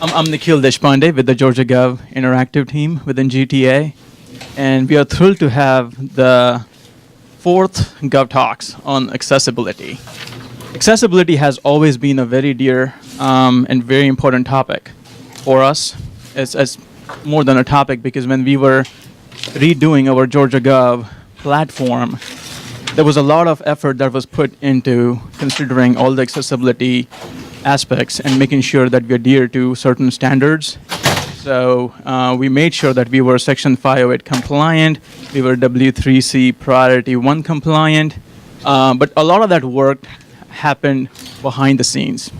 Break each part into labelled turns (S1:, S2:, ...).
S1: I'm Nikhil Deshpande with the Georgia Gov Interactive team within GTA, and we are thrilled to have the fourth GovTalks on accessibility. Accessibility has always been a very dear and very important topic for us. As more than a topic, because when we were redoing our Georgia Gov platform, there was a lot of effort that was put into considering all the accessibility aspects and making sure that we adhere to certain standards. So we made sure that we were Section 508 compliant, we were W3C Priority 1 compliant, but a lot of that work happened behind the scenes.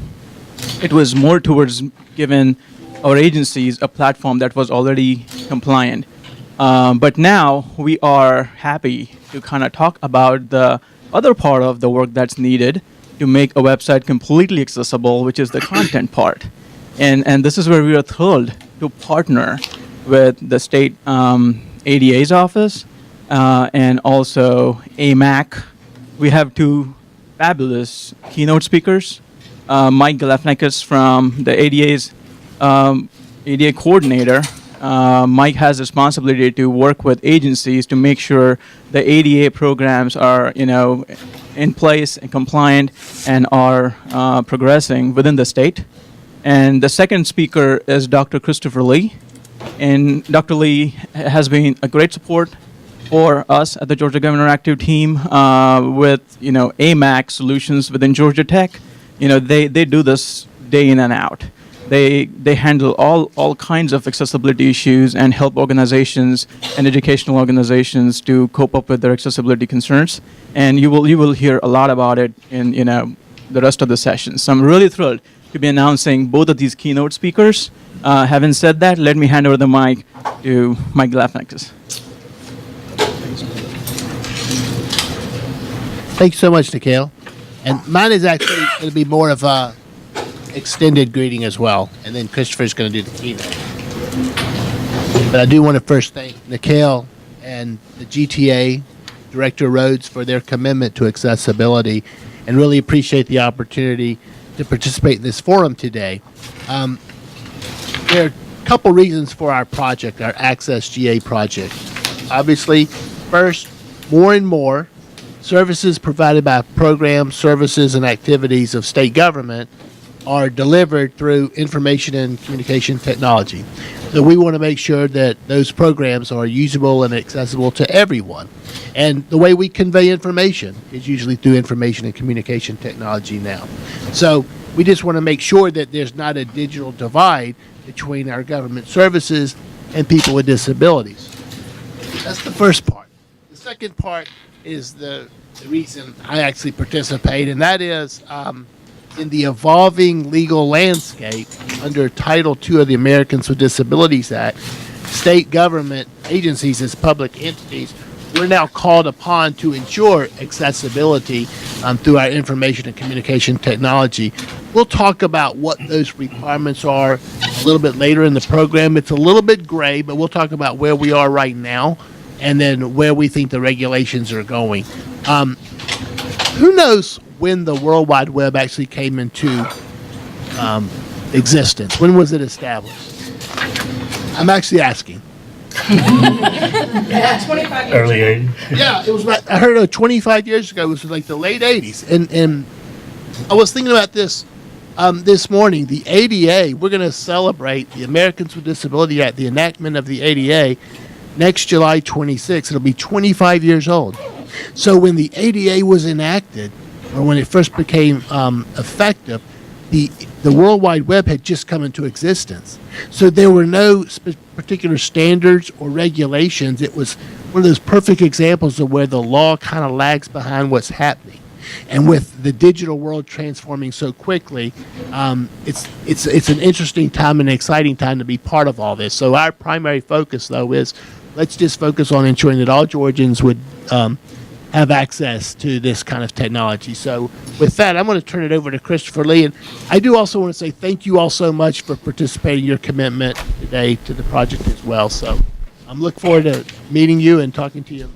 S1: It was more towards giving our agencies a platform that was already compliant. But now we are happy to kind of talk about the other part of the work that's needed to make a website completely accessible, which is the content part. And this is where we are thrilled to partner with the state ADA's office and also AMAC. We have two fabulous keynote speakers. Mike Galefnikis from the ADA's ADA coordinator. Mike has responsibility to work with agencies to make sure the ADA programs are, in place and compliant and are progressing within the state. And the second speaker is Dr. Christopher Lee. And Dr. Lee has been a great support for us at the Georgia Gov Interactive team with, AMAC solutions within Georgia Tech. They do this day in and out. They handle all kinds of accessibility issues and help organizations and educational organizations to cope up with their accessibility concerns. And you will hear a lot about it in the rest of the session. So I'm really thrilled to be announcing both of these keynote speakers. Having said that, let me hand over the mic to Mike Galefnikis.
S2: Thanks so much, Nikhil. And mine is actually going to be more of a extended greeting as well, and then Christopher's going to do the keynote. But I do want to first thank Nikhil and the GTA, Director Rhodes, for their commitment to accessibility, and really appreciate the opportunity to participate in this forum today. There are a couple reasons for our project, our Access GA project. Obviously, first, more and more services provided by programs, services, and activities of state government are delivered through information and communication technology. So we want to make sure that those programs are usable and accessible to everyone. And the way we convey information is usually through information and communication technology now. So we just want to make sure that there's not a digital divide between our government services and people with disabilities. That's the first part. The second part is the reason I actually participate, and that is in the evolving legal landscape under Title II of the Americans with Disabilities Act, state government agencies as public entities, we're now called upon to ensure accessibility through our information and communication technology. We'll talk about what those requirements are a little bit later in the program. It's a little bit gray, but we'll talk about where we are right now and then where we think the regulations are going. Who knows when the World Wide Web actually came into existence? When was it established? I'm actually asking.
S3: Yeah, 25 years
S4: Early 80s.
S2: Yeah, it was like, I heard 25 years ago. It was like the late 80s. And I was thinking about this this morning. The ADA, we're going to celebrate the Americans with Disability Act, the enactment of the ADA, next July 26th. It'll be 25 years old. So when the ADA was enacted, or when it first became effective, the World Wide Web had just come into existence. So there were no particular standards or regulations. It was one of those perfect examples of where the law kind of lags behind what's happening. And with the digital world transforming so quickly, it's an interesting time and an exciting time to be part of all this. So our primary focus, though, is let's just focus on ensuring that all Georgians would have access to this kind of technology. So with that, I'm going to turn it over to Christopher Lee. And I do also want to say thank you all so much for participating, your commitment today to the project as well. So I'm looking forward to meeting you and talking to you